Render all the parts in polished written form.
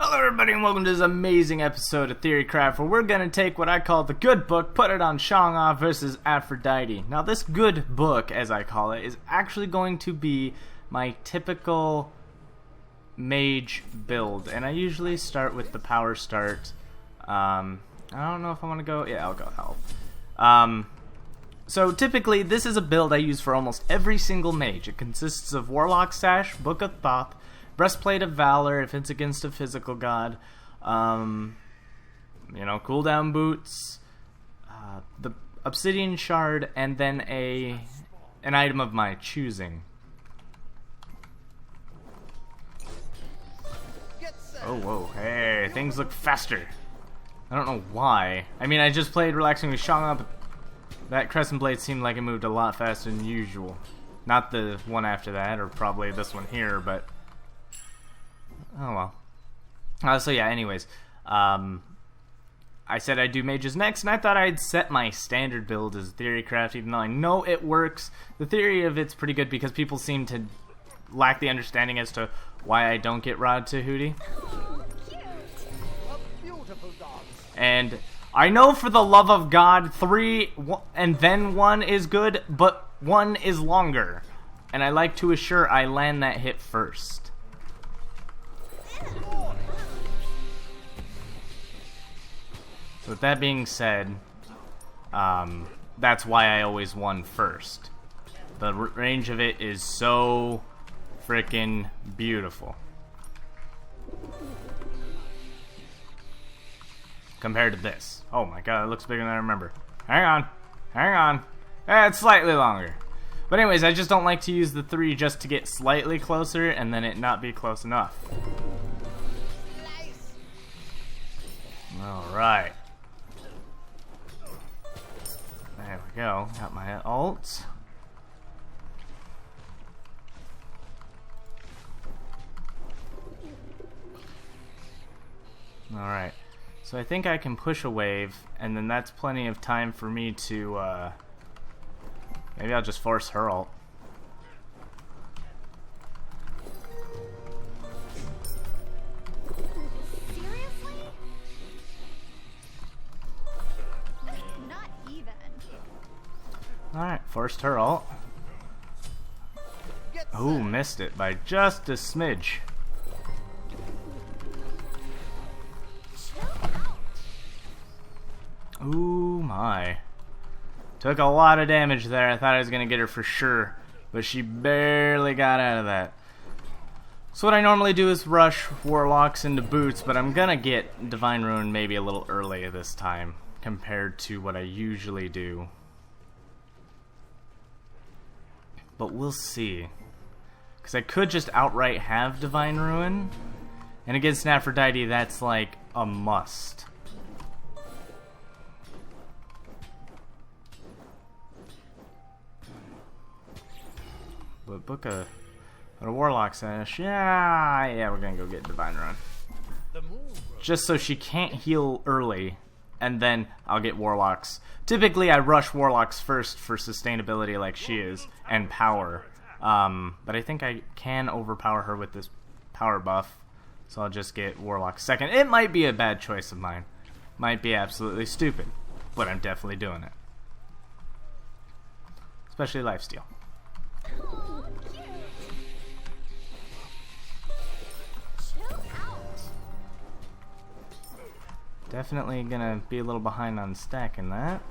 Hello everybody and welcome to this amazing episode of Theorycraft where we're going to take what I call the good book, put it on Chang'e versus Aphrodite. Now this good book, as I call it, is actually going to be my typical mage build. And I usually start with the power start. I don't know if I want to go... Yeah, I'll go health. So typically this is a build I use for almost every single mage. It consists of Warlocks Sash, Book of Thoth, Breastplate of Valor if it's against a physical god, cooldown boots, the Obsidian Shard, and then an item of my choosing. Oh, whoa, hey, things look faster. I don't know why. I mean, I just played Relaxing with Chang'e, but that Crescent Blade seemed like it moved a lot faster than usual. Not the one after that, or probably this one here, but... oh well. So yeah, anyways. I said I'd do mages next, and I thought I'd set my standard build as Theorycraft, even though I know it works. The theory of it's pretty good because people seem to lack the understanding as to why I don't get Rod to Hootie. And I know for the love of God, 3 and then 1 is good, but 1 is longer. And I like to assure I land that hit first. So with that being said, that's why I always won first. The range of it is so freaking beautiful. Compared to this. Oh my god, it looks bigger than I remember. Hang on. It's slightly longer. But anyways, I just don't like to use the 3 just to get slightly closer and then it not be close enough. Alright. There we go. Got my ult. Alright. So I think I can push a wave, and then that's plenty of time for me to, maybe I'll just force her ult. Alright, forced her ult. Ooh, missed it by just a smidge. Ooh my. Took a lot of damage there. I thought I was going to get her for sure, but she barely got out of that. So what I normally do is rush Warlocks into boots, but I'm going to get Divine Ruin maybe a little early this time compared to what I usually do. But we'll see. Because I could just outright have Divine Ruin. And against Aphrodite, that's like a must. But book a Warlocks Sash. Yeah, we're gonna go get Divine Ruin. Just so she can't heal early. And then I'll get Warlocks. Typically, I rush Warlocks first for sustainability like she is, and power. But I think I can overpower her with this power buff, so I'll just get Warlocks second. It might be a bad choice of mine. Might be absolutely stupid, but I'm definitely doing it. Especially lifesteal. Definitely gonna be a little behind on stacking that.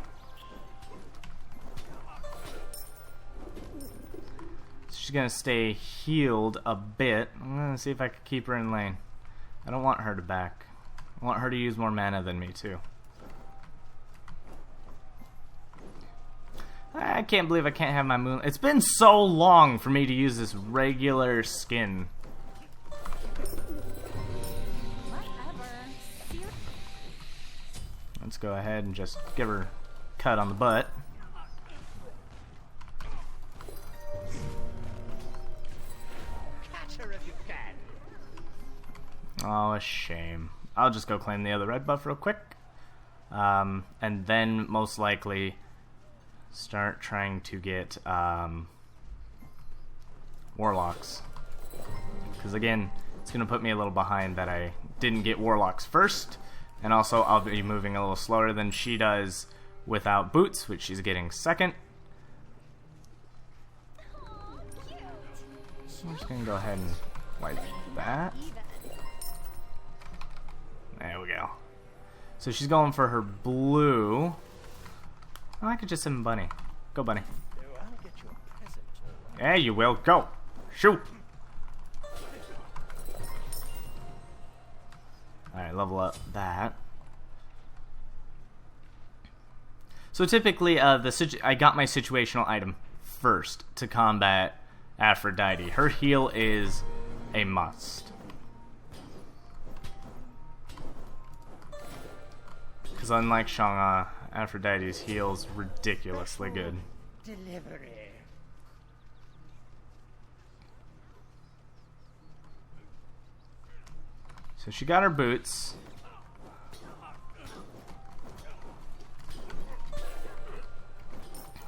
She's gonna stay healed a bit. I'm gonna see if I can keep her in lane. I don't want her to back. I want her to use more mana than me too. I can't believe I can't have my moon. It's been so long for me to use this regular skin. Let's go ahead and just give her a cut on the butt. Catch her if you can. Oh, a shame. I'll just go claim the other red buff real quick. And then most likely start trying to get Warlocks. Because again, it's going to put me a little behind that I didn't get Warlocks first, and also I'll be moving a little slower than she does without boots, which she's getting second. So I'm just gonna go ahead and wipe that. There we go. So she's going for her blue. Oh, I could just send Bunny. Go, Bunny. Yeah, you will. Go. Shoot. Alright, level up that. So typically, I got my situational item first to combat Aphrodite. Her heal is a must. Because unlike Chang'e, Aphrodite's heal's ridiculously good. Delivery. So she got her boots.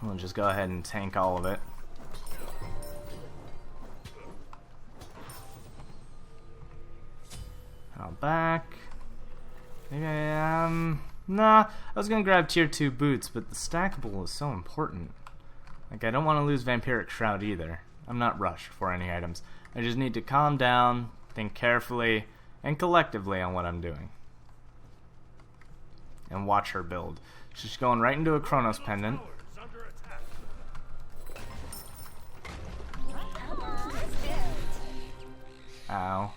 We'll just go ahead and tank all of it. Now back. Maybe nah, I was gonna grab tier 2 boots, but the stackable is so important. Like, I don't want to lose Vampiric Shroud either. I'm not rushed for any items. I just need to calm down, think carefully, and collectively on what I'm doing. And watch her build. She's going right into a Chronos Pendant. Ow.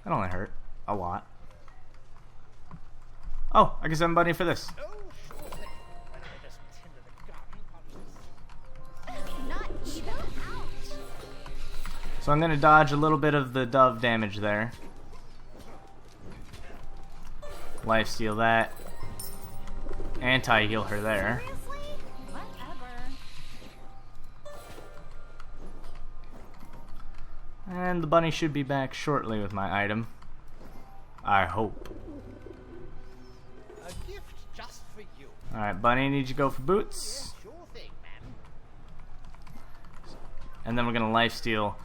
That only hurt. A lot. Oh, I can send Bunny for this. So I'm going to dodge a little bit of the dove damage there. Lifesteal that. Anti-heal her there. And the bunny should be back shortly with my item. I hope. A gift just for you. Alright, bunny, need you to go for boots. Sure thing, ma'am. And then we're going to lifesteal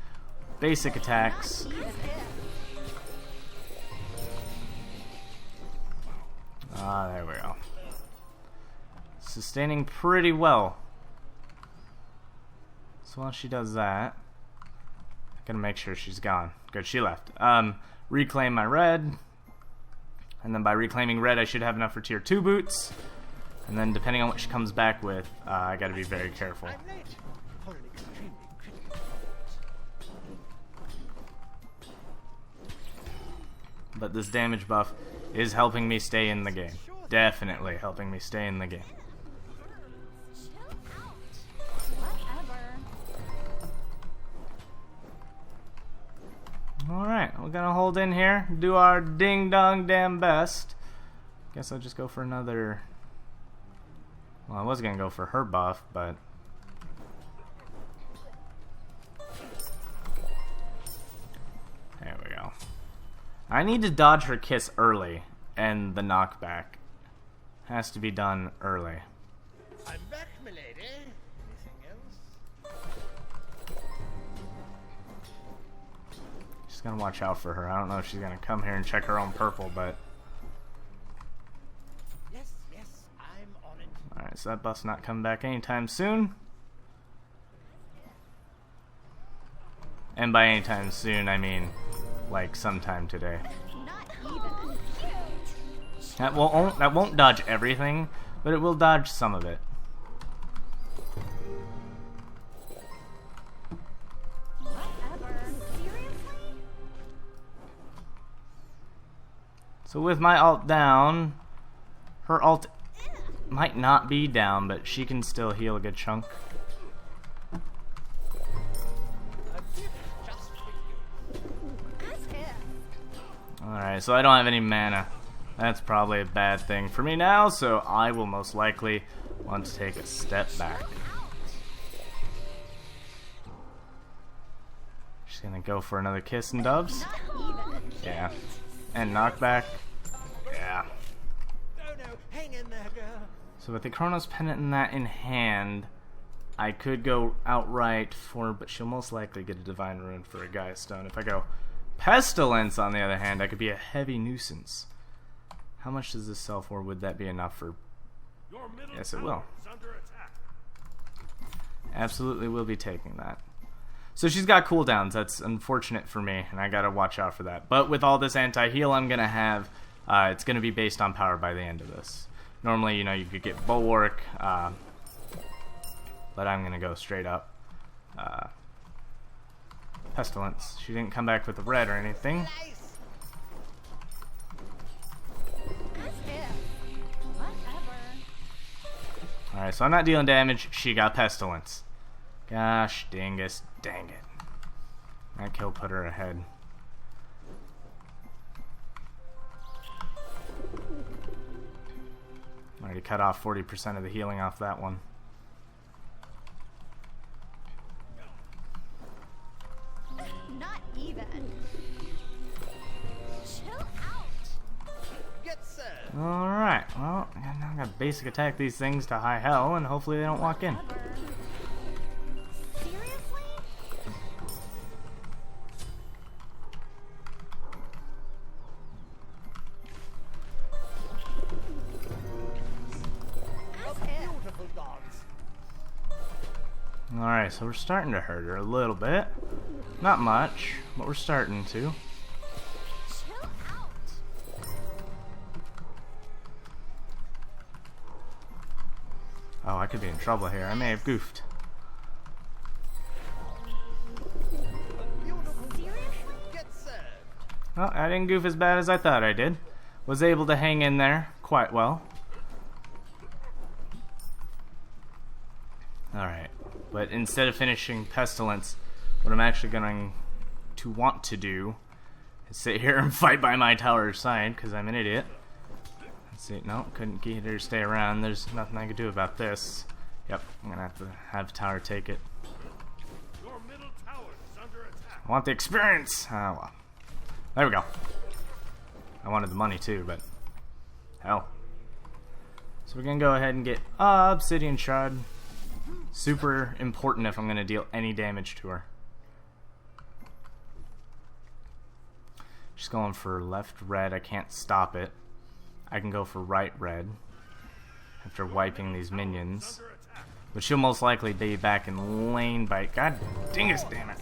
basic attacks. Ah, there we go. Sustaining pretty well. So while she does that, I'm gonna make sure she's gone. Good, she left. Reclaim my red. And then by reclaiming red, I should have enough for tier 2 boots. And then depending on what she comes back with, I gotta be very careful. I'm late for an extremely critical moment. But this damage buff is helping me stay in the game. Definitely helping me stay in the game. Alright, we're gonna hold in here, do our ding dong damn best. Guess I'll just go for another. Well, I was gonna go for her buff, but there we go. I need to dodge her kiss early, and the knockback has to be done early. I'm back, milady. Anything else? Just gonna watch out for her. I don't know if she's gonna come here and check her own purple, but Yes, I'm on it. alright, so that buff's not coming back anytime soon. And by anytime soon, I mean like sometime today. That won't dodge everything, but it will dodge some of it. So with my ult down, her ult might not be down, but she can still heal a good chunk. A gift just for you. Alright, so I don't have any mana. That's probably a bad thing for me now, so I will most likely want to take a step back. She's gonna go for another kiss and doves. Yeah. And knockback. Yeah. Oh no, hang in there, girl. So with the Chronos Pendant and that in hand, I could go outright for, but she'll most likely get a Divine Rune for a Gaia Stone. If I go Pestilence, on the other hand, I could be a heavy nuisance. How much does this sell for? Would that be enough for... Yes, it will. Absolutely will be taking that. So she's got cooldowns. That's unfortunate for me, and I gotta watch out for that. But with all this anti-heal I'm gonna have, it's gonna be based on power by the end of this. Normally, you know, you could get Bulwark, but I'm gonna go straight up. Pestilence. She didn't come back with the red or anything. Alright, so I'm not dealing damage. She got Pestilence. Gosh dingus, dang it. That kill put her ahead. Already cut off 40% of the healing off that one. Not even. Chill out. Get served. Alright, well, now I gotta basic attack these things to high hell, and hopefully they don't walk in. Seriously? Beautiful dogs. Alright, so we're starting to hurt her a little bit. Not much, but we're starting to. Chill out. Oh, I could be in trouble here. I may have goofed. Seriously? Get served. Well, I didn't goof as bad as I thought I did. Was able to hang in there quite well. Alright, but instead of finishing Pestilence, what I'm actually going to want to do is sit here and fight by my tower's side, because I'm an idiot. Let's see, no, couldn't get her to stay around. There's nothing I could do about this. Yep, I'm going to have tower take it. Your middle tower is under attack. I want the experience! Oh, well. There we go. I wanted the money too, but hell. So we're going to go ahead and get Obsidian Shard. Super important if I'm going to deal any damage to her. She's going for left red. I can't stop it. I can go for right red after wiping these minions. But she'll most likely be back in lane by... God dingus, damn it.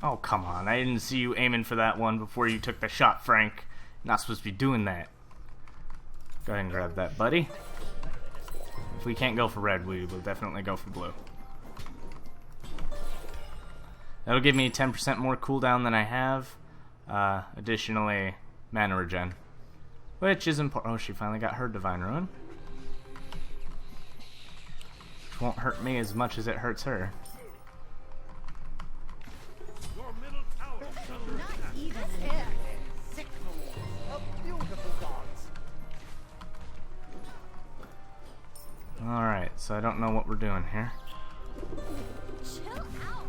Oh, come on. I didn't see you aiming for that one before you took the shot, Frank. You're not supposed to be doing that. Go ahead and grab that, buddy. If we can't go for red, we will definitely go for blue. That'll give me 10% more cooldown than I have. Additionally, mana regen. Which is important. Oh, she finally got her Divine Ruin. Which won't hurt me as much as it hurts her. Your middle tower is under Not attack. even. Sick of beautiful dogs. Alright, so I don't know what we're doing here. Chill out.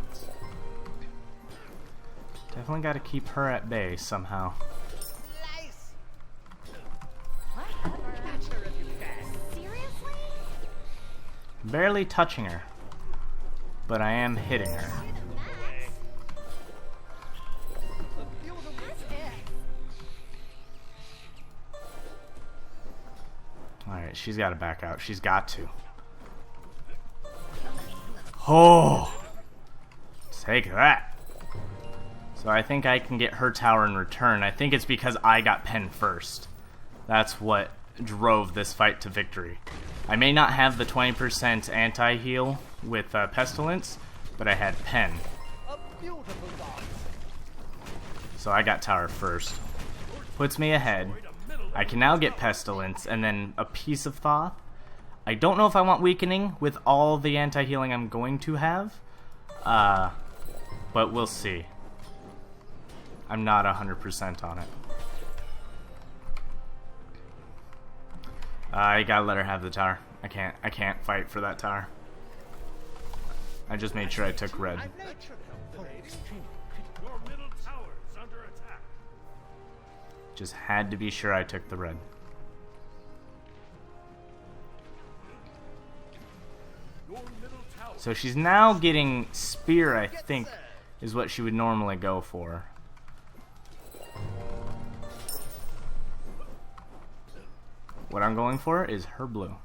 Definitely got to keep her at bay somehow. Slice. Whatever. Catch her if you can. Seriously? Barely touching her. But I am hitting her. To the max. A beautiful That's it. Alright, she's got to back out. She's got to. Oh! Take that. So I think I can get her tower in return. I think it's because I got pen first. That's what drove this fight to victory. I may not have the 20% anti-heal with Pestilence, but I had pen. A beautiful dogs. So I got tower first. Puts me ahead. I can now get Pestilence and then a piece of Thoth. I don't know if I want Weakening with all the anti-healing I'm going to have. But we'll see. I'm not 100% on it. I gotta let her have the tower. I can't fight for that tower. I just made sure I took red. I'm natural for extreme. Your middle tower is under attack. Just had to be sure I took the red. Your middle tower. So she's now getting Spear, I think. is what she would normally go for. What I'm going for is her blue.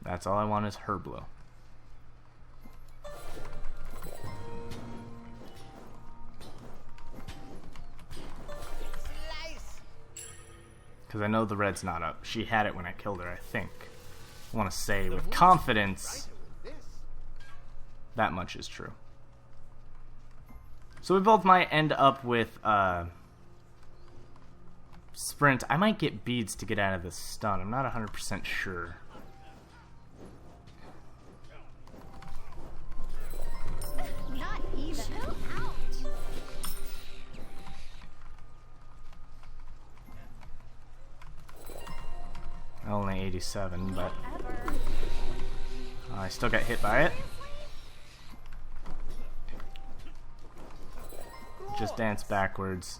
That's all I want is her blue. Because I know the red's not up. She had it when I killed her, I think. I want to say with confidence that much is true. So we both might end up with sprint. I might get beads to get out of this stun. I'm not 100% sure. Not even. Chill out. Only 87, but Ever. I still got hit by it. Just dance backwards.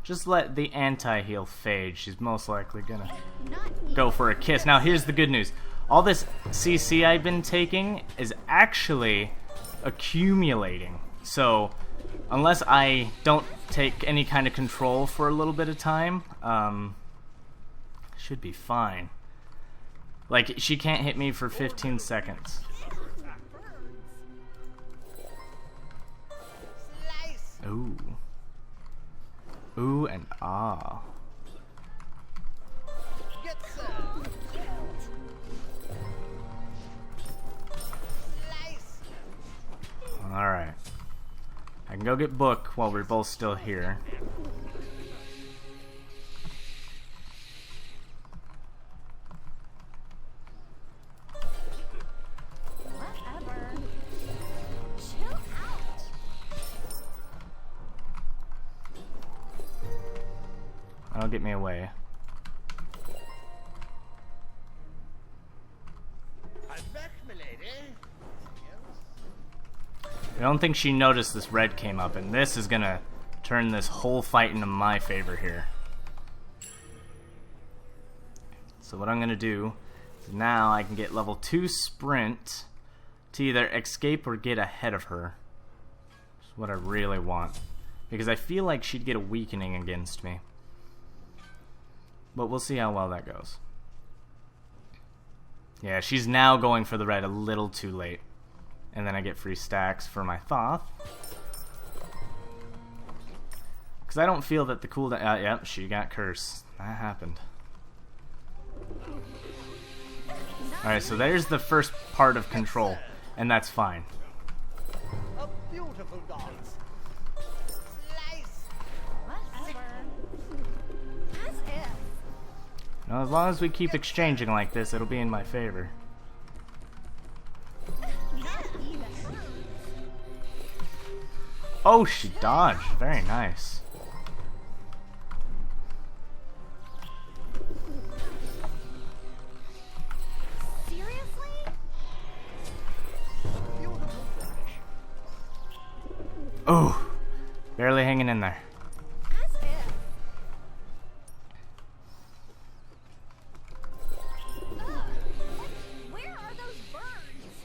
Just let the anti-heal fade. She's most likely gonna Not go for a kiss. Now here's the good news. All this CC I've been taking is actually accumulating. So unless I don't take any kind of control for a little bit of time, should be fine. Like, she can't hit me for 15 seconds. Ooh. Ooh and ah. Get served. Alright. I can go get Book while we're both still here. whatever. Chill out. That'll get me away. I'm back, milady. I don't think she noticed this red came up, and this is gonna turn this whole fight into my favor here. So what I'm gonna do is now I can get level 2 sprint to either escape or get ahead of her. That's what I really want. Because I feel like she'd get a weakening against me. But we'll see how well that goes. Yeah, she's now going for the red a little too late. And then I get free stacks for my Thoth. Because I don't feel that the cooldown... yep, she got cursed. That happened. Alright, so there's the first part of control. And that's fine. A beautiful dance. Whatever. As if. Now, as long as we keep exchanging like this, it'll be in my favor. Not even. Oh, she dodged. Very nice. Seriously? Beautiful flash. Oh, barely hanging in there. As if. Ugh. Where are those birds?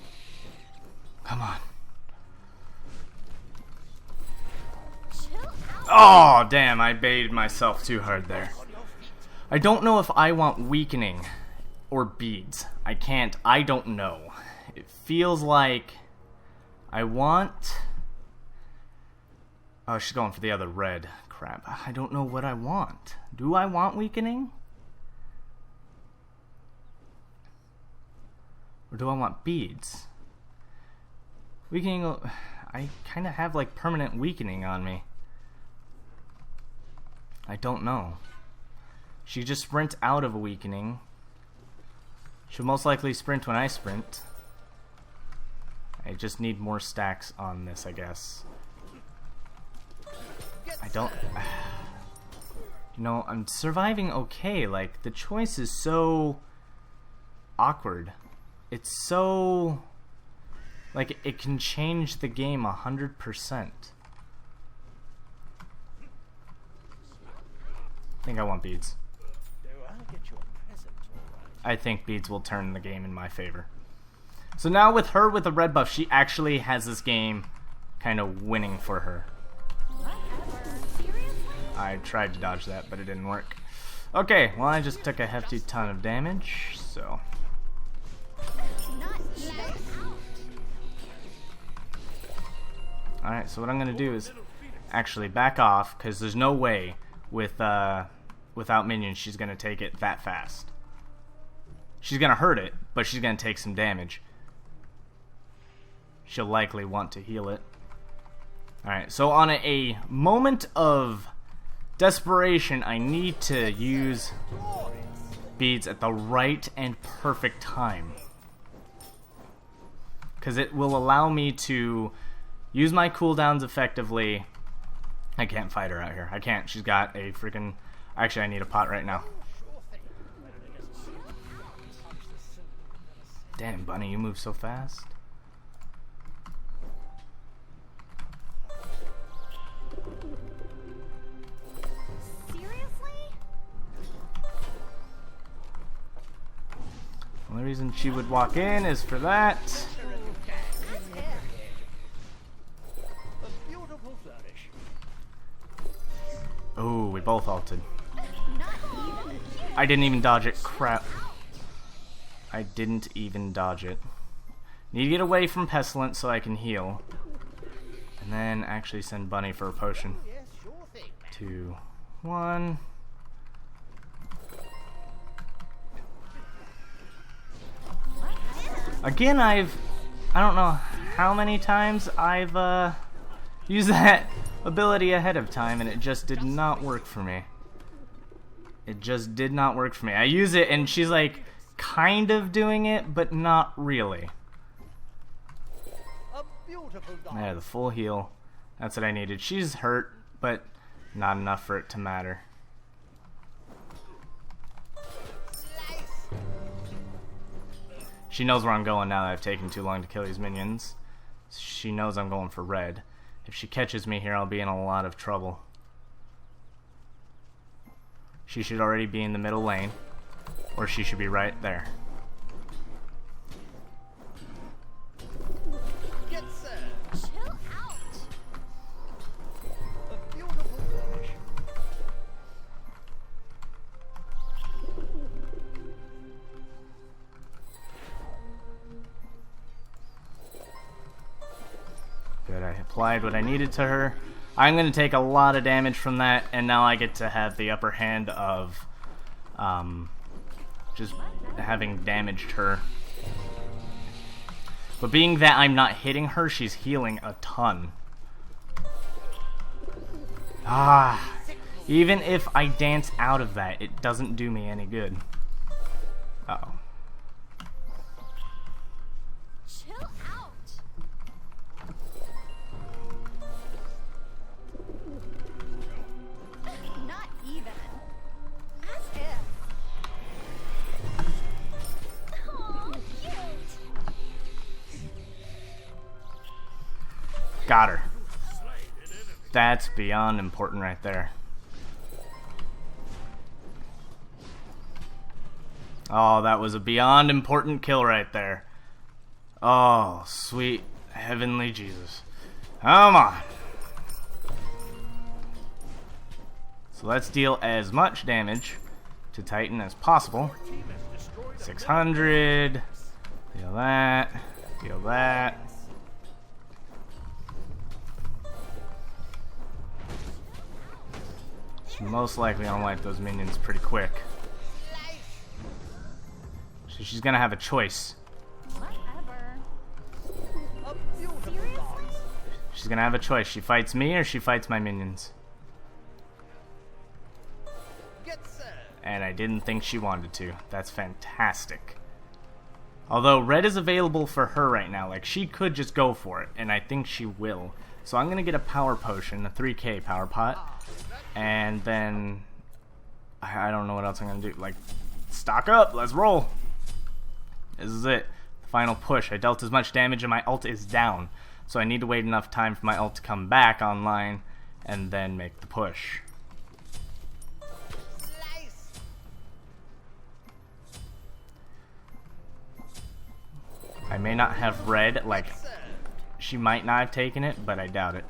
Come on. Chill out. Oh, damn, I baited myself too hard there. I don't know if I want weakening or beads. I don't know. It feels like I want... Oh, she's going for the other red. Crap. I don't know what I want. Do I want weakening? Or do I want beads? Weakening... I kind of have like permanent weakening on me. I don't know. She just sprint out of a weakening. She'll most likely sprint when I sprint. I just need more stacks on this, I guess. I don't... You know, I'm surviving okay. Like, the choice is so awkward. It's so... Like, it can change the game 100%. I think I want beads. Do I get your present, all right? I think beads will turn the game in my favor. So now with her with the red buff, she actually has this game kind of winning for her. Whatever. Seriously? I tried to dodge that, but it didn't work. Okay, well I just took a hefty ton of damage, so... Not even out. Alright, so what I'm going to do is actually back off, because there's no way with without minions she's going to take it that fast. She's going to hurt it, but she's going to take some damage. She'll likely want to heal it. Alright, so on a moment of desperation, I need to use beads at the right and perfect time. Because it will allow me to use my cooldowns effectively. I can't fight her out here. I can't. She's got a freaking... Actually, I need a pot right now. Damn, Bunny, you move so fast. Seriously? The only reason she would walk in is for that. That's it. A beautiful flourish. Oh, we both ulted. Not even. I didn't even dodge it. Crap. I didn't even dodge it. Need to get away from Pestilence so I can heal. And then actually send Bunny for a potion. Yes, sure thing. 2, 1. Again, I don't know how many times I've used that ability ahead of time, and it just did not work for me. It just did not work for me. I use it, and she's like kind of doing it, but not really. A beautiful dance. Yeah, the full heal. That's what I needed. She's hurt, but not enough for it to matter. Slice. She knows where I'm going now that I've taken too long to kill these minions. She knows I'm going for red. If she catches me here, I'll be in a lot of trouble. She should already be in the middle lane, or she should be right there. Get served. Chill out. A beautiful flourish. Good, I applied what I needed to her. I'm going to take a lot of damage from that, and now I get to have the upper hand of just having damaged her. But being that I'm not hitting her, she's healing a ton. Even if I dance out of that, it doesn't do me any good. Uh-oh. Chill out. Not even. As if. Aw, cute. Got her. That's beyond important right there. Oh, that was a beyond important kill right there. Oh, sweet heavenly Jesus. Come on. So let's deal as much damage to Titan as possible. 600. Deal that. Deal that. She's most likely gonna wipe those minions pretty quick. So she's gonna have a choice. Whatever. A beautiful Seriously? dance. She's gonna have a choice. She fights me or she fights my minions. Get served. And I didn't think she wanted to. That's fantastic. Although red is available for her right now. Like, she could just go for it, and I think she will. So I'm gonna get a power potion, a 3k power pot. And then I don't know what else I'm gonna do. Like, stock up, let's roll. This is it. Final push. I dealt as much damage and my ult is down. So I need to wait enough time for my ult to come back online and then make the push. Slice. I may not have read, like, she might not have taken it, but I doubt it.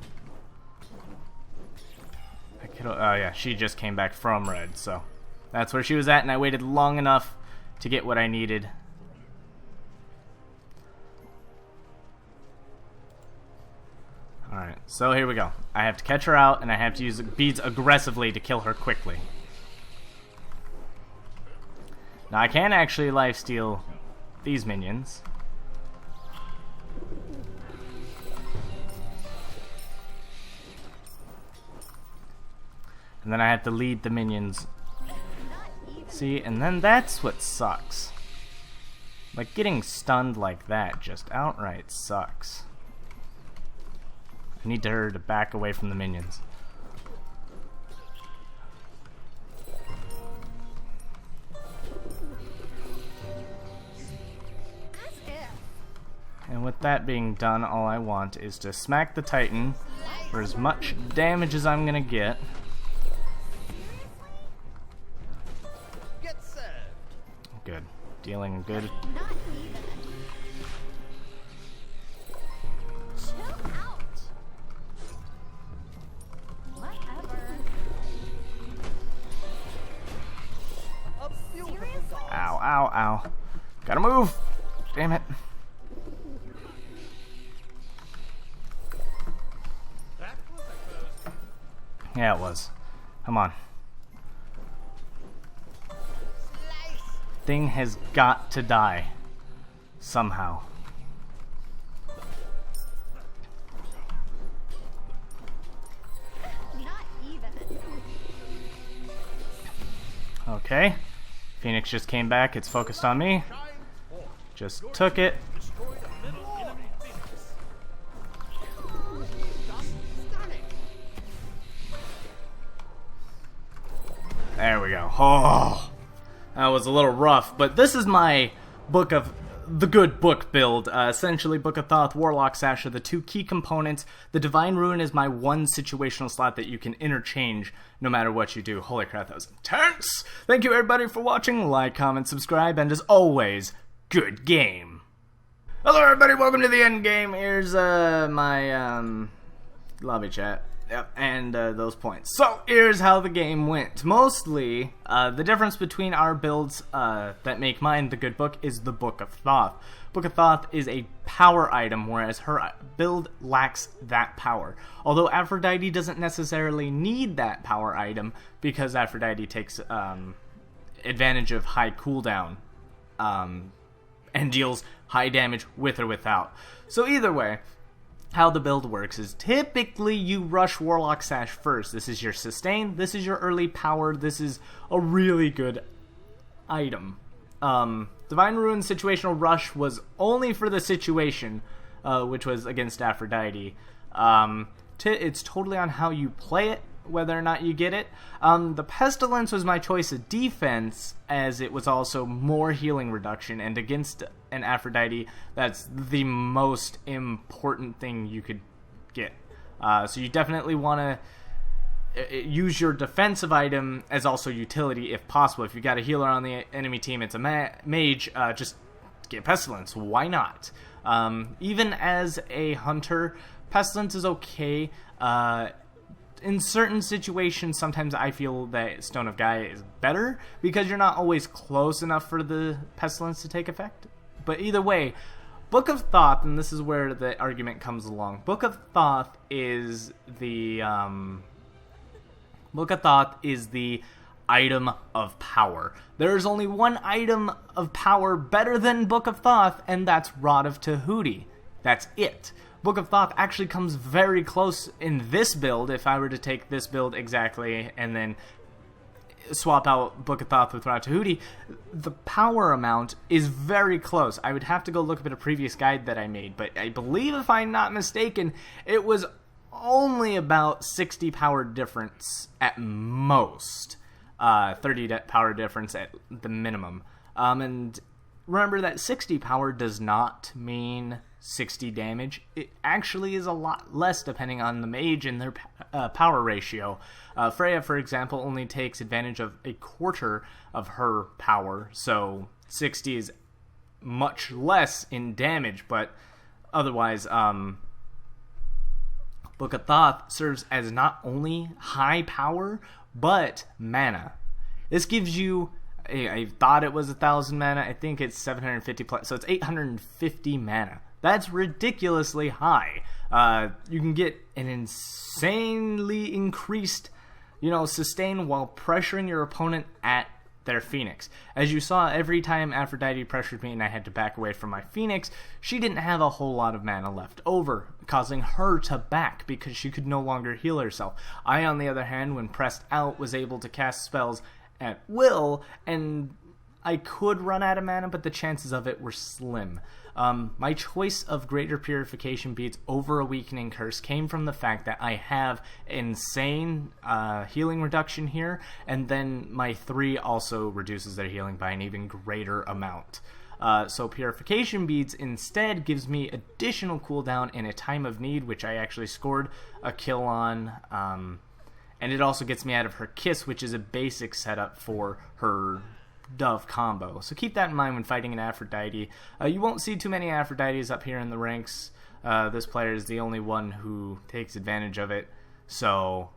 Oh yeah, she just came back from red, so that's where she was at, and I waited long enough to get what I needed. Alright, so here we go. I have to catch her out, and I have to use beads aggressively to kill her quickly. Now I can actually lifesteal these minions. And then I have to lead the minions. See, and then that's what sucks. Like, getting stunned like that just outright sucks. I need her to back away from the minions. And with that being done, all I want is to smack the Titan for as much damage as I'm gonna get. Get served. Good. Dealing good. Not even. Chill out. Whatever. A beautiful Seriously? goddess. Ow, ow, ow. Gotta move! Damn it. That was a close. Yeah, it was. Come on. Slice. Thing has got to die. Somehow. Not even. Okay. Phoenix just came back. It's focused on me. Shine forth. Just took it. Destroyed a middle enemy Phoenix. Stunning. There we go. Oh, that was a little rough, but this is my book of the good book build. Essentially, Book of Thoth, Warlocks Sash are the two key components. The Divine Ruin is my one situational slot that you can interchange no matter what you do. Holy crap, that was intense! Thank you everybody for watching. Like, comment, subscribe, and as always, good game. Hello everybody, welcome to the end game. Here's my lobby chat. Yep, and those points. So, here's how the game went. Mostly, the difference between our builds that make mine the good book is the Book of Thoth. Book of Thoth is a power item, whereas her build lacks that power. Although Aphrodite doesn't necessarily need that power item, because Aphrodite takes advantage of high cooldown, and deals high damage with or without. So either way, how the build works is typically you rush Warlocks Sash first. This is your sustain, this is your early power, this is a really good item. Divine Ruin Situational Rush was only for the situation, which was against Aphrodite. It's totally on how you play it, whether or not you get it. The Pestilence was my choice of defense, as it was also more healing reduction, and against an Aphrodite, that's the most important thing you could get. So you definitely want to use your defensive item as also utility if possible. If you got a healer on the enemy team, it's a mage, just get Pestilence. Why not? Even as a hunter, Pestilence is okay. In certain situations, sometimes I feel that Stone of Gaia is better because you're not always close enough for the Pestilence to take effect. But either way, Book of Thoth, and this is where the argument comes along. Book of Thoth is the item of power. There is only one item of power better than Book of Thoth, and that's Rod of Tahuti. That's it. Book of Thoth actually comes very close in this build. If I were to take this build exactly and then swap out Book of Thoth with Rod of Tahuti, the power amount is very close. I would have to go look up at a previous guide that I made, but I believe, if I'm not mistaken, it was only about 60 power difference at most. 30 power difference at the minimum. And remember that 60 power does not mean 60 damage. It actually is a lot less depending on the mage and their power ratio. Freya, for example, only takes advantage of a quarter of her power, so 60 is much less in damage, but otherwise, Book of Thoth serves as not only high power, but mana. This gives you, I thought it was 1,000 mana, I think it's 750 plus, so it's 850 mana. That's ridiculously high. You can get an insanely increased, sustain while pressuring your opponent at their Phoenix. As you saw, every time Aphrodite pressured me and I had to back away from my Phoenix, she didn't have a whole lot of mana left over, causing her to back because she could no longer heal herself. I, on the other hand, when pressed out, was able to cast spells at will, and I could run out of mana, but the chances of it were slim. My choice of Greater Purification Beads over a Weakening Curse came from the fact that I have insane healing reduction here, and then my 3 also reduces their healing by an even greater amount. So Purification Beads instead gives me additional cooldown in a time of need, which I actually scored a kill on, and it also gets me out of her Kiss, which is a basic setup for her Dove combo. So keep that in mind when fighting an Aphrodite. You won't see too many Aphrodites up here in the ranks. This player is the only one who takes advantage of it. So,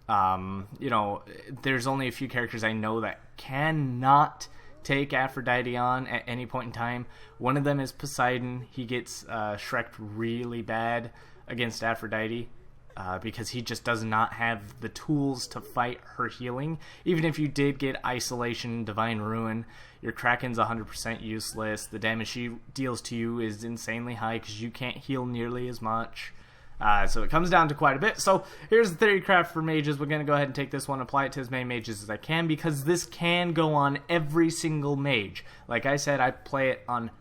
there's only a few characters I know that cannot take Aphrodite on at any point in time. One of them is Poseidon. He gets Shrek'd really bad against Aphrodite. Because he just does not have the tools to fight her healing. Even if you did get Isolation, Divine Ruin, your Kraken's 100% useless. The damage she deals to you is insanely high because you can't heal nearly as much. So it comes down to quite a bit. So here's the Theorycraft for mages. We're going to go ahead and take this one, apply it to as many mages as I can, because this can go on every single mage. Like I said, I play it on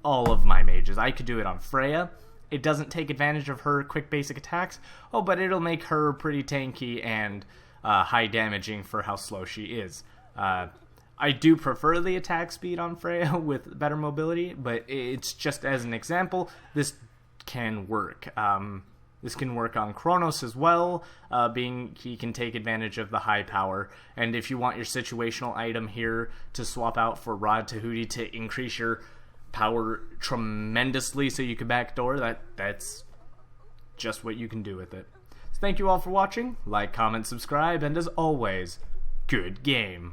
all of my mages. I could do it on Freya. It doesn't take advantage of her quick basic attacks. Oh, but it'll make her pretty tanky and high damaging for how slow she is. I do prefer the attack speed on Freya with better mobility, but it's just as an example, this can work. This can work on Kronos as well, being he can take advantage of the high power. And if you want your situational item here to swap out for Rod Tahuti to increase your power tremendously so you can backdoor, that's just what you can do with it. So thank you all for watching. Like, comment, subscribe, and as always, good game.